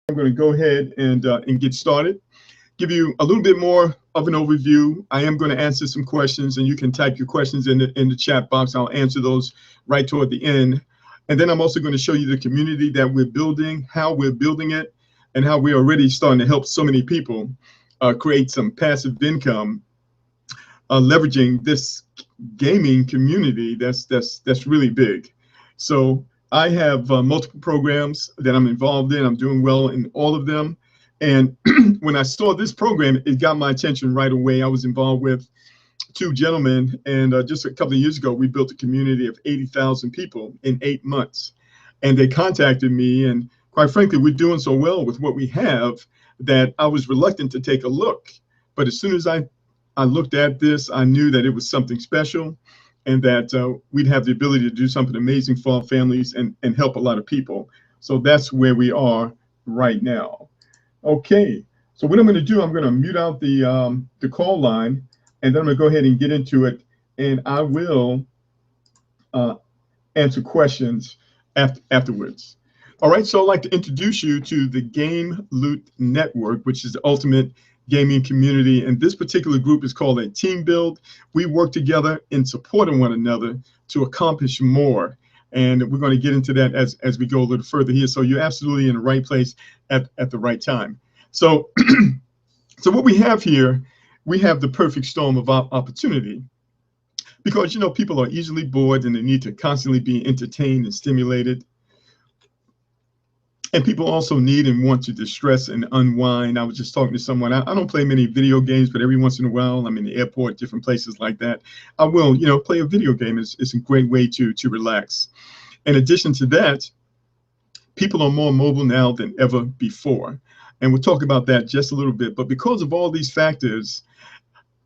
I'm going to go ahead and get started. Give you a little bit more of an overview. I am going to answer some questions, and you can type your questions in the chat box. I'll answer those right toward the end. And then I'm also going to show you the community that we're building, how we're building it, and how we're already starting to help so many people create some passive income, leveraging this gaming community that's really big. So I have multiple programs that I'm involved in. I'm doing well in all of them. And when I saw this program, it got my attention right away. I was involved with two gentlemen, and just a couple of years ago, we built a community of 80,000 people in 8 months. And they contacted me, and quite frankly, we're doing so well with what we have that I was reluctant to take a look. But as soon as I looked at this, I knew that it was something special, and that we'd have the ability to do something amazing for our families and help a lot of people. So that's where we are right now. Okay, so what I'm going to do, I'm going to mute out the call line, and then I'm going to go ahead and get into it, and I will answer questions afterwards. All right, so I'd like to introduce you to the Game Loot Network, which is the ultimate gaming community, and this particular group is called a team build. We work together in supporting one another to accomplish more, and we're going to get into that as we go a little further here. So you're absolutely in the right place at the right time. So so what we have here, we have the perfect storm of opportunity, because people are easily bored and they need to constantly be entertained and stimulated. And people also need and want to distress and unwind. I was just talking to someone. I don't play many video games, but every once in a while, I'm in the airport, different places like that, I will, play a video game. It's a great way to relax. In addition to that, people are more mobile now than ever before. And we'll talk about that just a little bit. But because of all these factors,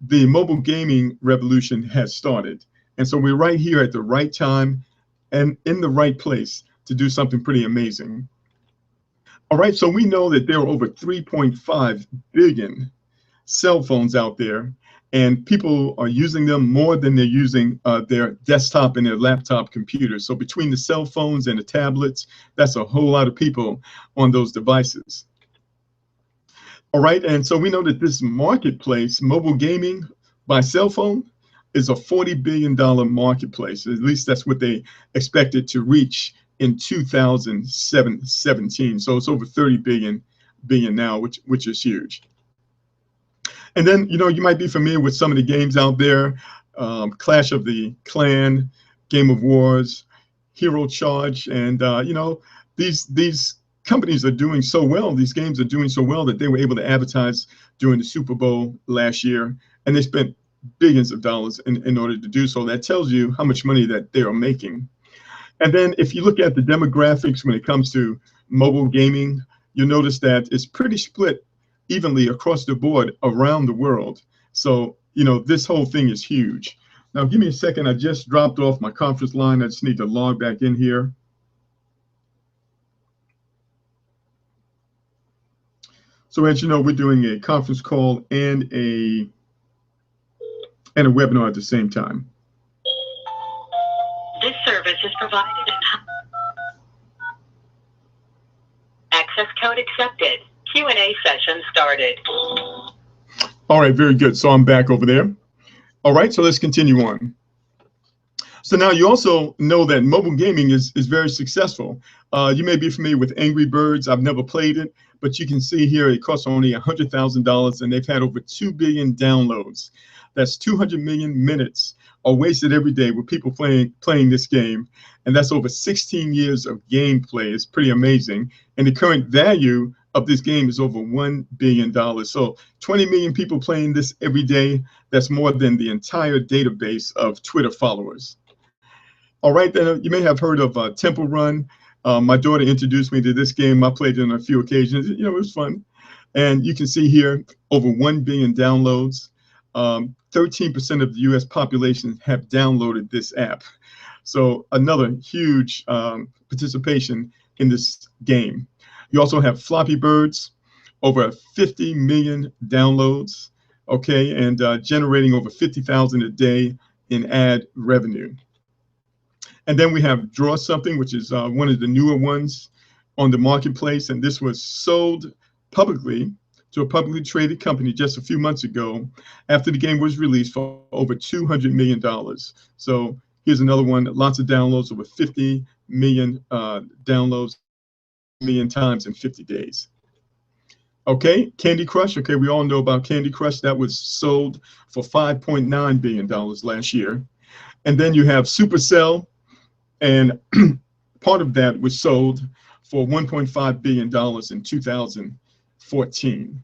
the mobile gaming revolution has started. And so we're right here at the right time and in the right place to do something pretty amazing. All right, so we know that there are over 3.5 billion cell phones out there, and people are using them more than they're using their desktop and their laptop computers. So between the cell phones and the tablets, that's a whole lot of people on those devices. All right, and so we know that this marketplace, mobile gaming by cell phone, is a $40 billion marketplace. At least that's what they expected to reach in 2017. So it's over 30 billion now, which is huge. And then, you might be familiar with some of the games out there, Clash of the Clan, Game of Wars, Hero Charge, and these companies are doing so well, these games are doing so well that they were able to advertise during the Super Bowl last year, and they spent billions of dollars in order to do so. That tells you how much money that they are making. And then if you look at the demographics when it comes to mobile gaming, you'll notice that it's pretty split evenly across the board around the world. So, this whole thing is huge. Now, give me a second. I just dropped off my conference line. I just need to log back in here. So as you know, we're doing a conference call and a webinar at the same time. This service is provided in access code accepted. Q&A session started. All right, very good. So I'm back over there. All right, so let's continue on. So now you also know that mobile gaming is very successful. You may be familiar with Angry Birds. I've never played it, but you can see here it costs only $100,000, and they've had over 2 billion downloads. That's 200 million minutes are wasted every day with people playing this game, and that's over 16 years of gameplay. It's pretty amazing, and the current value of this game is over $1 billion. So 20 million people playing this every day. That's more than the entire database of Twitter followers. All right, then you may have heard of Temple Run. My daughter introduced me to this game. I played it on a few occasions. It was fun. And you can see here over 1 billion downloads. 13% of the US population have downloaded this app. So another huge participation in this game. You also have Floppy Birds, over 50 million downloads, okay, and generating over 50,000 a day in ad revenue. And then we have Draw Something, which is one of the newer ones. on the marketplace, and this was sold publicly to a publicly traded company just a few months ago after the game was released for over $200 million. So here's another one, lots of downloads, over 50 million downloads, million times in 50 days. Okay, Candy Crush. Okay, we all know about Candy Crush. That was sold for $5.9 billion last year. And then you have Supercell, and part of that was sold for $1.5 billion in 2014.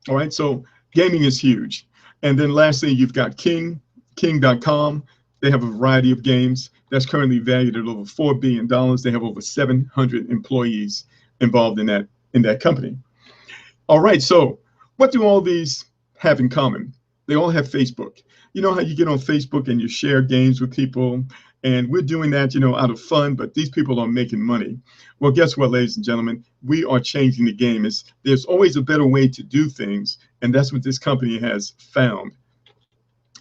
All right, so gaming is huge. And then lastly, you've got King.com. They have a variety of games that's currently valued at over $4 billion. They have over 700 employees involved in that company. All right, so what do all these have in common? They all have Facebook. You know how you get on Facebook and you share games with people, and we're doing that, out of fun, but these people are making money. Well, guess what, ladies and gentlemen? We are changing the game. There's always a better way to do things, and that's what this company has found.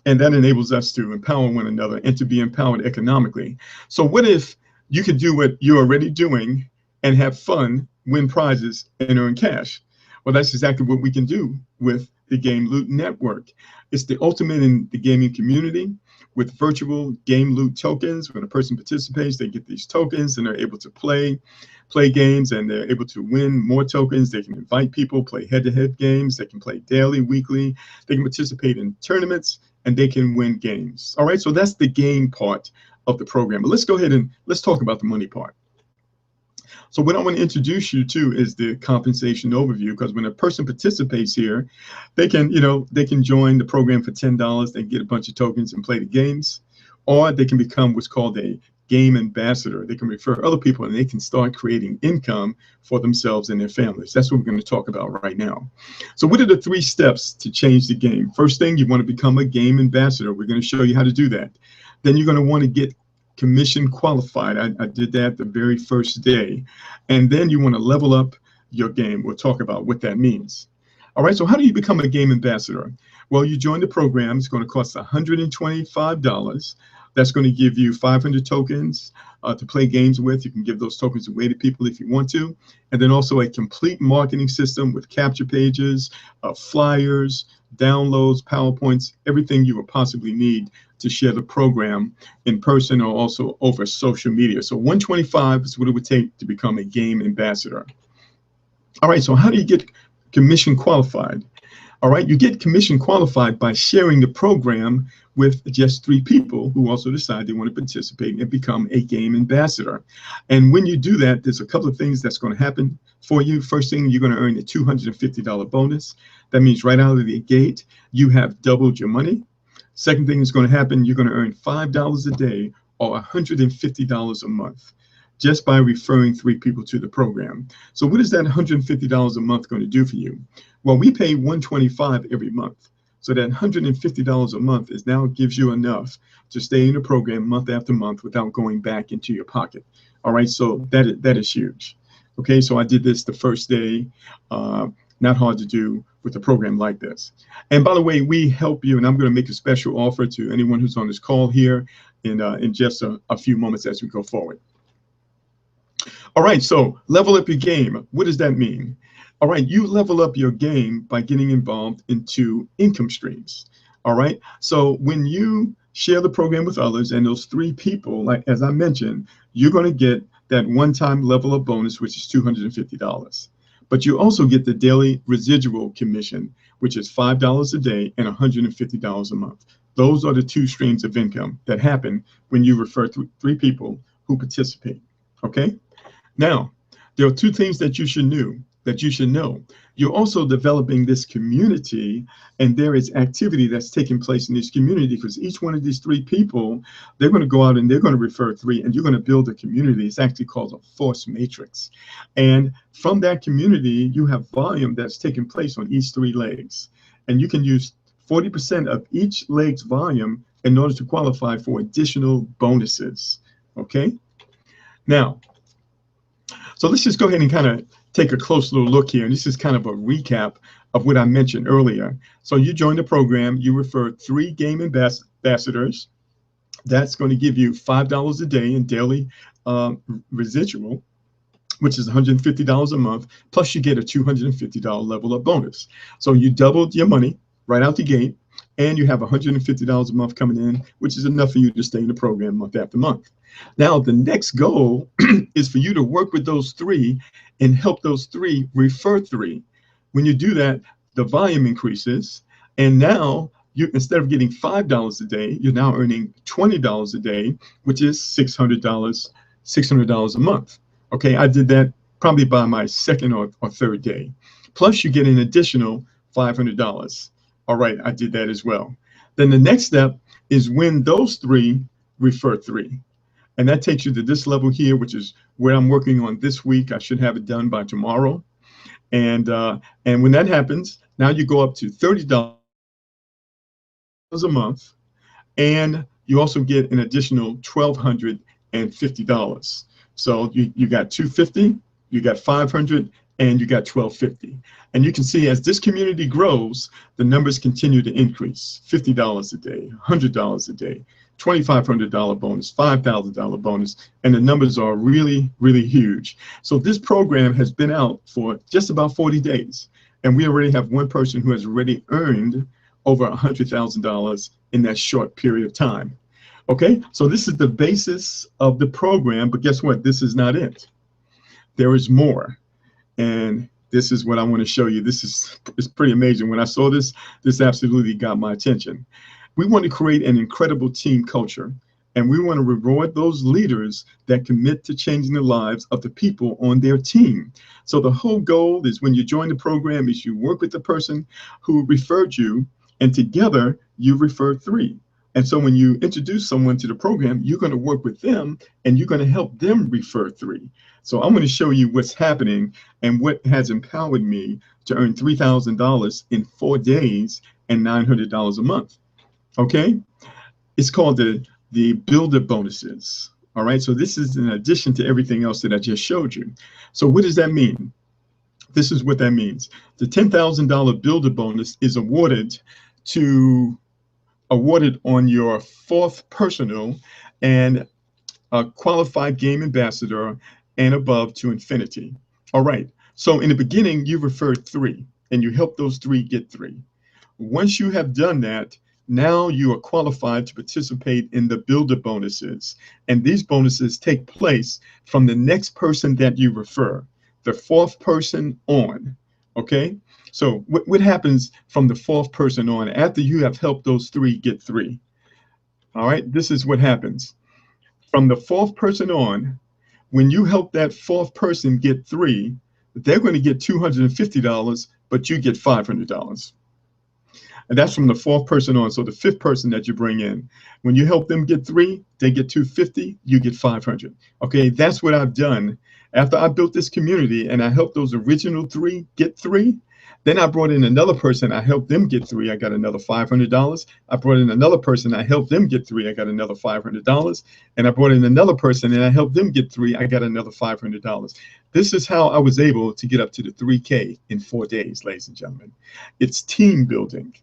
And that enables us to empower one another and to be empowered economically. So what if you could do what you're already doing and have fun, win prizes, and earn cash? Well, that's exactly what we can do with the Game Loot Network. It's the ultimate in the gaming community with virtual game loot tokens. When a person participates, they get these tokens and they're able to play games, and they're able to win more tokens. They can invite people, play head-to-head games. They can play daily, weekly. They can participate in tournaments, and they can win games. All right, so that's the game part of the program. But let's go ahead and let's talk about the money part. So what I want to introduce you to is the compensation overview, because when a person participates here, they can join the program for $10. They get a bunch of tokens and play the games, or they can become what's called a game ambassador. They can refer other people, and they can start creating income for themselves and their families. That's what we're going to talk about right now. So what are the 3 steps to change the game? First thing, you want to become a game ambassador. We're going to show you how to do that. Then you're going to want to get commission qualified. I did that the very first day. And then you want to level up your game. We'll talk about what that means. All right, so how do you become a game ambassador? Well, you join the program. It's going to cost $125. That's going to give you 500 tokens to play games with. You can give those tokens away to people if you want to. And then also a complete marketing system with capture pages, flyers, downloads, PowerPoints, everything you would possibly need to share the program in person or also over social media. So $125 is what it would take to become a game ambassador. All right, so how do you get commission qualified? All right, you get commission qualified by sharing the program with just 3 people who also decide they want to participate and become a game ambassador. And when you do that, there's a couple of things that's going to happen for you. First thing, you're going to earn a $250 bonus. That means right out of the gate, you have doubled your money. Second thing is going to happen, you're going to earn $5 a day or $150 a month just by referring 3 people to the program. So what is that $150 a month going to do for you? Well, we pay $125 every month. So that $150 a month now gives you enough to stay in the program month after month without going back into your pocket. All right, so that is huge. Okay, so I did this the first day. Not hard to do with a program like this. And by the way, we help you, and I'm going to make a special offer to anyone who's on this call here in just a few moments as we go forward. All right, so level up your game. What does that mean? All right, you level up your game by getting involved into income streams. All right, so when you share the program with others and those 3 people, like as I mentioned, you're going to get that one-time level up bonus, which is $250. But you also get the daily residual commission, which is $5 a day and $150 a month. Those are the 2 streams of income that happen when you refer to 3 people who participate. Okay? Now, there are 2 things that you should know. You're also developing this community, and there is activity that's taking place in this community because each one of these 3 people, they're going to go out and they're going to refer 3, and you're going to build a community. It's actually called a force matrix. And from that community, you have volume that's taking place on each 3 legs. And you can use 40% of each leg's volume in order to qualify for additional bonuses. Okay? Now, so let's just go ahead and kind of take a close little look here. And this is kind of a recap of what I mentioned earlier. So you join the program, you refer 3 game ambassadors. That's going to give you $5 a day in daily residual, which is $150 a month, plus you get a $250 level up bonus. So you doubled your money right out the gate, and you have $150 a month coming in, which is enough for you to stay in the program month after month. Now, the next goal is for you to work with those three and help those three refer three. When you do that, the volume increases, and now you, instead of getting $5 a day, you're now earning $20 a day, which is $600 a month. Okay, I did that probably by my second or third day. Plus, you get an additional $500. All right, I did that as well. Then the next step is when those three refer three. And that takes you to this level here, which is where I'm working on this week. I should have it done by tomorrow. And when that happens, now you go up to $30 a month, and you also get an additional $1,250. So you got $250, you got $500, and you got $1,250. And you can see as this community grows, the numbers continue to increase. $50 a day, $100 a day, $2,500 bonus, $5,000 bonus, and the numbers are really, really huge. So this program has been out for just about 40 days, and we already have one person who has already earned over $100,000 in that short period of time. Okay, so this is the basis of the program, but guess what? This is not it. There is more, and this is what I want to show you. It's pretty amazing. When I saw this, this absolutely got my attention. We want to create an incredible team culture, and we want to reward those leaders that commit to changing the lives of the people on their team. So the whole goal is when you join the program is you work with the person who referred you, and together you refer three. And so when you introduce someone to the program, you're going to work with them and you're going to help them refer three. So I'm going to show you what's happening and what has empowered me to earn $3,000 in 4 days and $900 a month. Okay, it's called the builder bonuses. All right, so this is in addition to everything else that I just showed you. So what does that mean? This is what that means. The $10,000 builder bonus is awarded on your 4th personal and a qualified game ambassador and above to infinity. All right, so in the beginning you referred 3 and you helped those 3 get 3. Once you have done that, now you are qualified to participate in the builder bonuses, and these bonuses take place from the next person that you refer, the 4th person on. Okay, so what happens from the 4th person on after you have helped those 3 get 3? All right, this is what happens. From the 4th person on, when you help that 4th person get 3, they're going to get $250, but you get $500. And that's from the 4th person on. So the 5th person that you bring in, when you help them get 3, they get $250, you get $500. Okay, that's what I've done. After I built this community and I helped those original 3 get 3, then I brought in another person, I helped them get 3, I got another $500. I brought in another person, I helped them get 3, I got another $500. And I brought in another person and I helped them get 3, I got another $500. This is how I was able to get up to the 3K in 4 days, ladies and gentlemen. It's team building.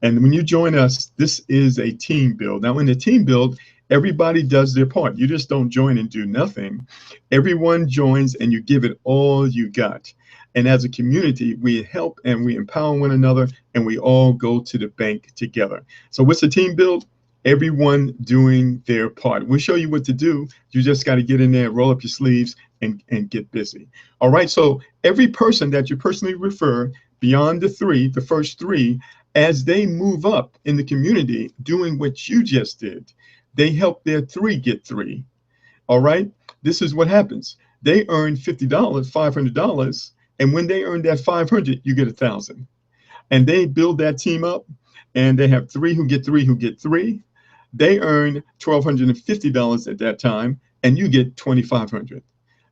And when you join us, this is a team build. Now, in the team build, everybody does their part. You just don't join and do nothing. Everyone joins and you give it all you got. And as a community, we help and we empower one another and we all go to the bank together. So what's the team build? Everyone doing their part. We'll show you what to do. You just got to get in there, roll up your sleeves and get busy. All right, so every person that you personally refer beyond the 3, the first 3, as they move up in the community doing what you just did, they help their 3 get 3. All right, this is what happens. They earn $50, $500, and when they earn that $500, you get $1,000. And they build that team up, and they have 3 who get 3 who get 3. They earn $1,250 at that time, and you get $2,500.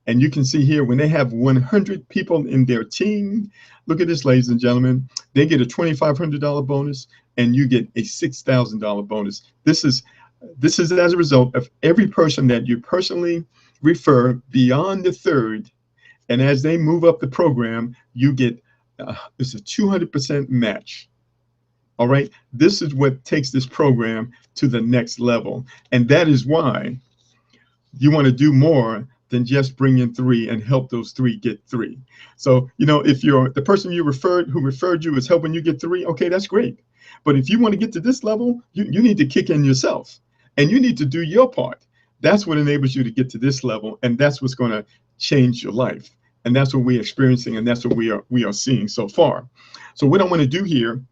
And you can see here when they have 100 people in their team, look at this, ladies and gentlemen, they get a $2,500 bonus and you get a $6,000 bonus. This is as a result of every person that you personally refer beyond the 3rd. And as they move up the program, you get, it's a 200% match. All right, this is what takes this program to the next level. And that is why you want to do more than just bring in 3 and help those 3 get 3. So, if the person who referred you is helping you get 3, okay, that's great. But if you want to get to this level, you need to kick in yourself and you need to do your part. That's what enables you to get to this level, and that's what's going to change your life. And that's what we're experiencing, and that's what we are seeing so far. So what I want to do here,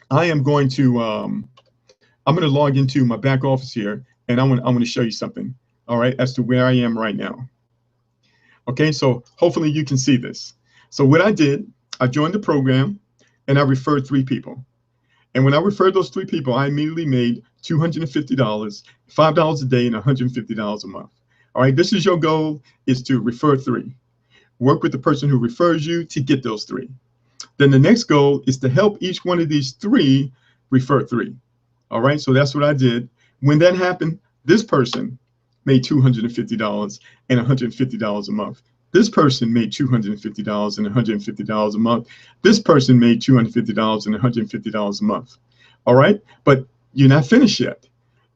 I am going to I'm going to log into my back office here, and I want to show you something, all right, as to where I am right now. Okay, so hopefully you can see this. So what I did, I joined the program, and I referred 3 people. And when I referred those 3 people, I immediately made $250, $5 a day, and $150 a month. All right, this is your goal, is to refer 3. Work with the person who refers you to get those 3. Then the next goal is to help each one of these 3 refer 3. All right, so that's what I did. When that happened, this person made $250 and $150 a month. This person made $250 and $150 a month. This person made $250 and $150 a month. All right, but you're not finished yet.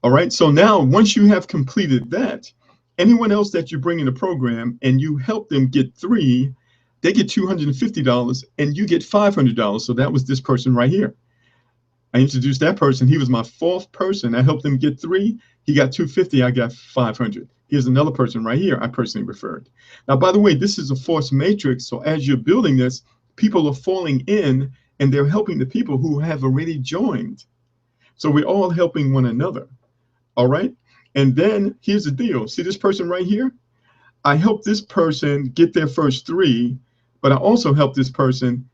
All right, so now once you have completed that, anyone else that you bring in the program and you help them get 3, they get $250 and you get $500. So that was this person right here. I introduced that person. He was my 4th person. I helped him get 3. He got $250. I got $500. Here's another person right here I personally referred. Now, by the way, this is a force matrix. So as you're building this, people are falling in and they're helping the people who have already joined. So we're all helping one another. All right. And then here's the deal. See this person right here? I helped this person get their first 3, but I also helped this person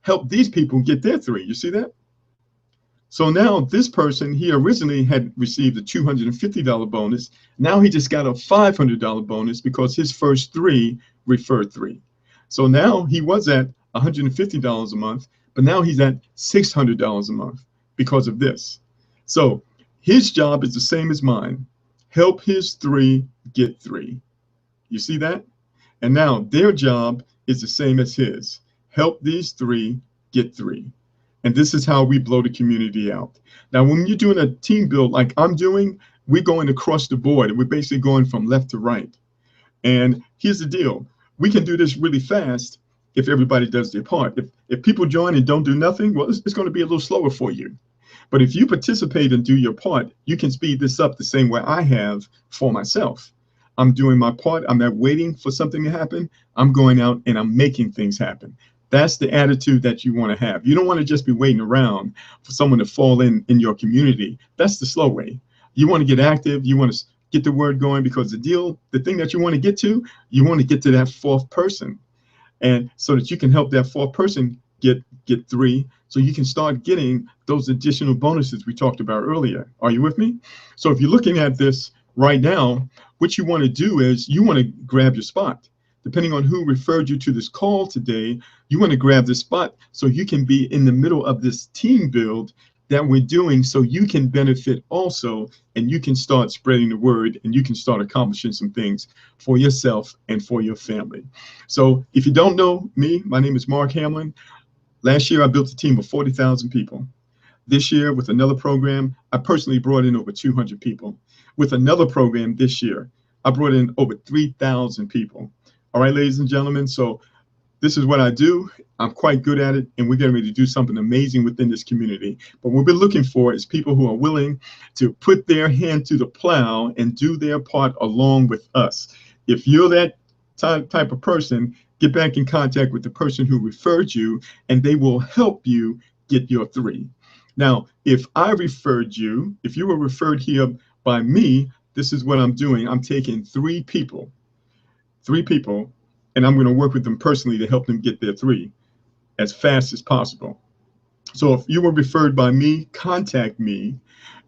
help these people get their 3. You see that? So now this person, he originally had received a $250 bonus. Now he just got a $500 bonus because his first 3 referred 3. So now he was at $150 a month, but now he's at $600 a month because of this. So his job is the same as mine. Help his 3 get 3. You see that? And now their job is the same as his. Help these 3 get 3. And this is how we blow the community out. Now, when you're doing a team build like I'm doing, we're going across the board. We're basically going from left to right. And here's the deal. We can do this really fast if everybody does their part. If people join and don't do nothing, well, it's going to be a little slower for you. But if you participate and do your part, you can speed this up the same way I have for myself. I'm doing my part. I'm not waiting for something to happen. I'm going out and I'm making things happen. That's the attitude that you want to have. You don't want to just be waiting around for someone to fall in your community. That's the slow way. You want to get active. You want to get the word going, because the thing that you want to get to, you want to get to that 4th person. And so that you can help that 4th person get 3, so you can start getting those additional bonuses we talked about earlier. Are you with me? So if you're looking at this right now, what you want to do is you want to grab your spot. Depending on who referred you to this call today, you want to grab this spot so you can be in the middle of this team build that we're doing, so you can benefit also, and you can start spreading the word, and you can start accomplishing some things for yourself and for your family. So if you don't know me, my name is Mark Hamlin. Last year, I built a team of 40,000 people. This year, with another program, I personally brought in over 200 people. With another program this year, I brought in over 3,000 people. All right, ladies and gentlemen, so this is what I do. I'm quite good at it, and we're getting ready to do something amazing within this community. But what we're looking for is people who are willing to put their hand to the plow and do their part along with us. If you're that type of person, get back in contact with the person who referred you, and they will help you get your 3. Now, if I referred you, if you were referred here by me, this is what I'm doing. I'm taking 3 people, and I'm going to work with them personally to help them get their 3 as fast as possible. So if you were referred by me, contact me.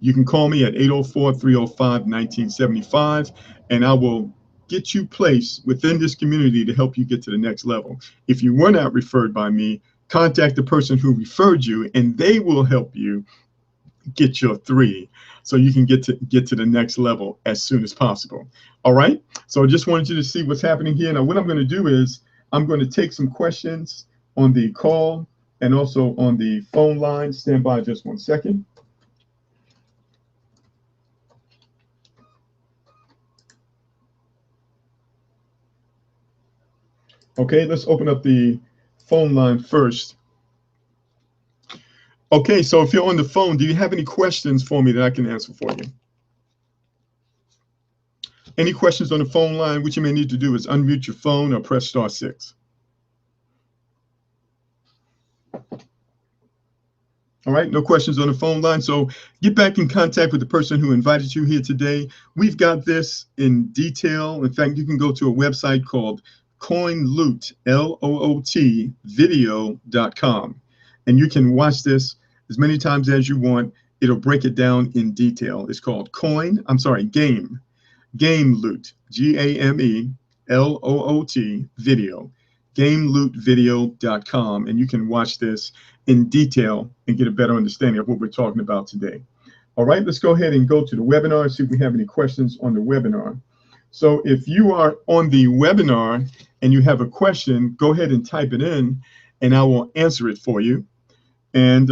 You can call me at 804-305-1975, and I will get you placed within this community to help you get to the next level. If you were not referred by me, contact the person who referred you, and they will help you get your 3 so you can get to the next level as soon as possible. All right, so I just wanted you to see what's happening here. Now what I'm going to do is I'm going to take some questions on the call and also on the phone line. Stand by just 1 second. Okay, let's open up the phone line first. Okay, so if you're on the phone, do you have any questions for me that I can answer for you? Any questions on the phone line? What you may need to do is unmute your phone or press *6. All right, no questions on the phone line. So get back in contact with the person who invited you here today. We've got this in detail. In fact, you can go to a website called CoinLoot, L-O-O-T, video.com. And you can watch this as many times as you want. It'll break it down in detail. It's called Game Loot, G-A-M-E-L-O-O-T, video, GameLootVideo.com, and you can watch this in detail and get a better understanding of what we're talking about today. All right, let's go ahead and go to the webinar and see if we have any questions on the webinar. So if you are on the webinar and you have a question, go ahead and type it in and I will answer it for you. And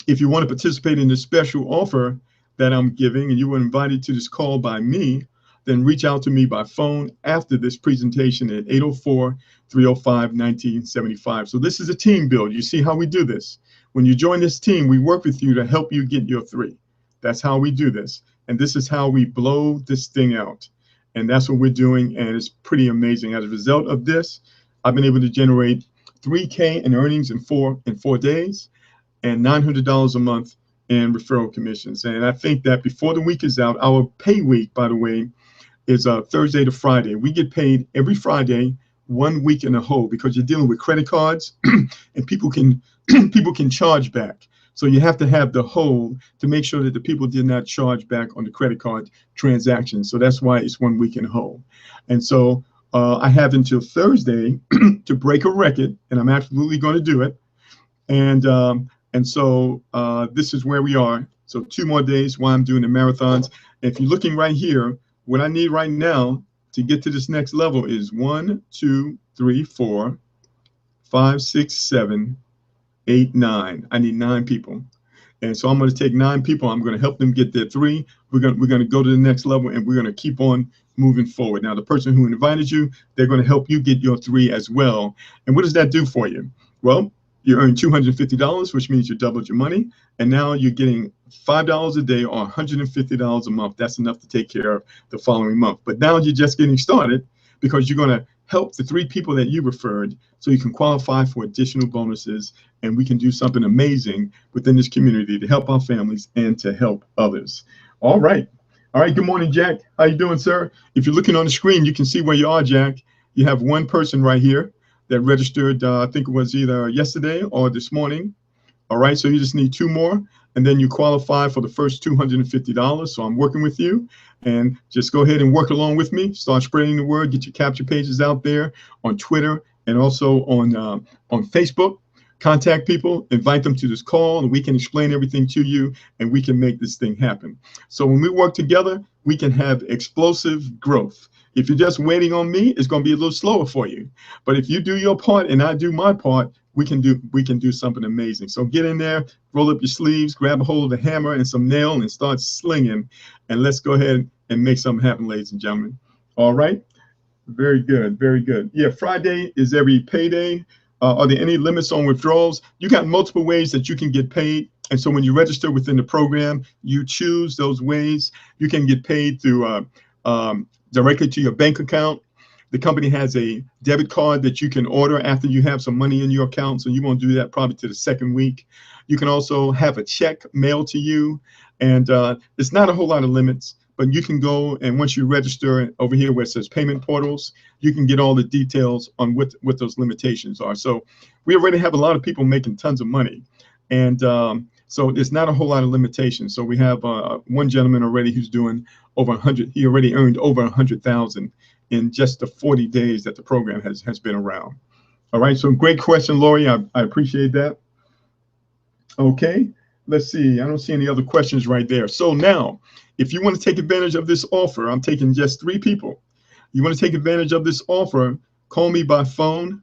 if you want to participate in this special offer that I'm giving and you were invited to this call by me, then reach out to me by phone after this presentation at 804-305-1975. So this is a team build. You see how we do this. When you join this team, we work with you to help you get your 3. That's how we do this. And this is how we blow this thing out. And that's what we're doing. And it's pretty amazing. As a result of this, I've been able to generate $3K in earnings in 4 days and $900 a month in referral commissions. And I think that before the week is out, our pay week, by the way, is Thursday to Friday. We get paid every Friday, 1 week in a whole, because you're dealing with credit cards and people can charge back. So you have to have the whole to make sure that the people did not charge back on the credit card transaction. So that's why it's 1 week in a whole. And so I have until Thursday to break a record, and I'm absolutely going to do it. And so this is where we are. So 2 more days while I'm doing the marathons. If you're looking right here, what I need right now to get to this next level is 1, 2, 3, 4, 5, 6, 7, 8, 9. I need 9 people. And so I'm going to take 9 people. I'm going to help them get their 3. We're going to go to the next level, and we're going to keep on moving forward. Now, the person who invited you, they're going to help you get your 3 as well. And what does that do for you? Well, you earn $250, which means you doubled your money. And now you're getting $5 a day or $150 a month. That's enough to take care of the following month. But now you're just getting started because you're going to help the 3 people that you referred so you can qualify for additional bonuses. And we can do something amazing within this community to help our families and to help others. All right. All right. Good morning, Jack. How you doing, sir? If you're looking on the screen, you can see where you are, Jack. You have 1 person right here that registered, I think it was either yesterday or this morning. All right, so you just need 2 more, and then you qualify for the first $250. So I'm working with you, and just go ahead and work along with me. Start spreading the word. Get your capture pages out there on Twitter and also on Facebook. Contact people, invite them to this call, and we can explain everything to you, and we can make this thing happen. So when we work together, we can have explosive growth. If you're just waiting on me, it's going to be a little slower for you. But if you do your part and I do my part, we can do something amazing. So get in there, roll up your sleeves, grab a hold of the hammer and some nail and start slinging. And let's go ahead and make something happen, ladies and gentlemen. All right. Very good. Very good. Yeah, Friday is every payday. Are there any limits on withdrawals? You got multiple ways that you can get paid. And so when you register within the program, you choose those ways. You can get paid through directly to your bank account. The company has a debit card that you can order after you have some money in your account. So you won't do that probably to the 2nd week. You can also have a check mailed to you. And it's not a whole lot of limits, but you can go and once you register over here where it says payment portals, you can get all the details on what those limitations are. So we already have a lot of people making tons of money. And so it's not a whole lot of limitations. So we have 1 gentleman already who's doing over 100. He already earned over 100,000 in just the 40 days that the program has been around. All right. So great question, Lori. I appreciate that. Okay. Let's see. I don't see any other questions right there. So now, if you want to take advantage of this offer, I'm taking just 3 people. You want to take advantage of this offer, call me by phone,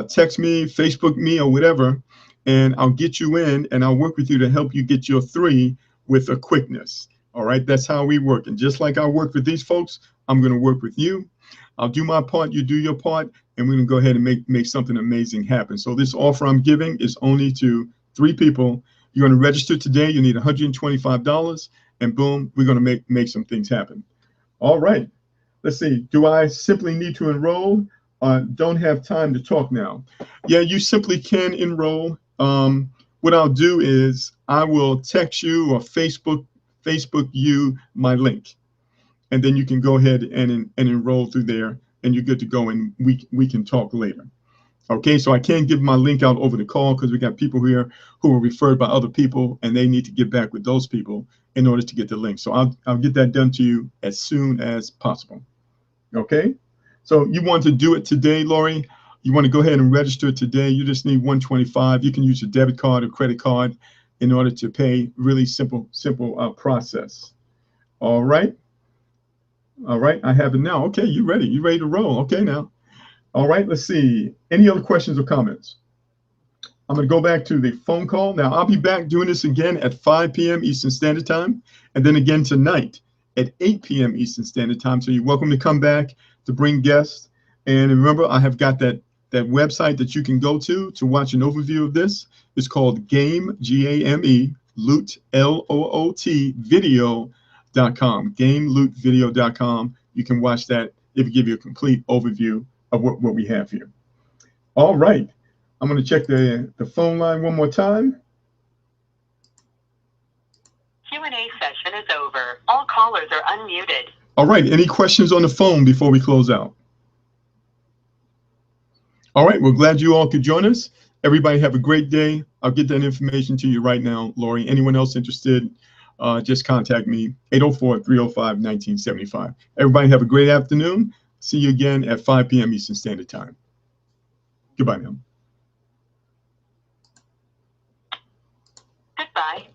text me, Facebook me, or whatever, and I'll get you in and I'll work with you to help you get your 3 with a quickness. All right, that's how we work. And just like I work with these folks, I'm going to work with you. I'll do my part, you do your part, and we're going to go ahead and make something amazing happen. So this offer I'm giving is only to 3 people. You're going to register today. You need $125, and boom, we're going to make some things happen. All right. Let's see. Do I simply need to enroll? Don't have time to talk now. Yeah, you simply can enroll. What I'll do is I will text you or Facebook you my link, and then you can go ahead and enroll through there, and you're good to go, and we can talk later. Okay, so I can't give my link out over the call because we got people here who were referred by other people, and they need to get back with those people in order to get the link. So I'll get that done to you as soon as possible. Okay, so you want to do it today, Lori? You want to go ahead and register today? You just need $125. You can use your debit card or credit card in order to pay. Really simple process. All right. All right, I have it now. Okay, you ready? You ready to roll? Okay, now. All right, let's see. Any other questions or comments? I'm going to go back to the phone call. Now, I'll be back doing this again at 5 p.m. Eastern Standard Time, and then again tonight at 8 p.m. Eastern Standard Time. So you're welcome to come back to bring guests. And remember, I have got that website that you can go to watch an overview of this. It's called Game, G-A-M-E, Loot, L-O-O-T, video.com, GameLootVideo.com. You can watch that. It will give you a complete overview of what we have here. All right. I'm going to check the phone line one more time. Q&A session is over. All callers are unmuted. All right. Any questions on the phone before we close out? All right. We're glad you all could join us. Everybody have a great day. I'll get that information to you right now, Lori. Anyone else interested, just contact me, 804-305-1975. Everybody have a great afternoon. See you again at 5 p.m. Eastern Standard Time. Goodbye now. Goodbye.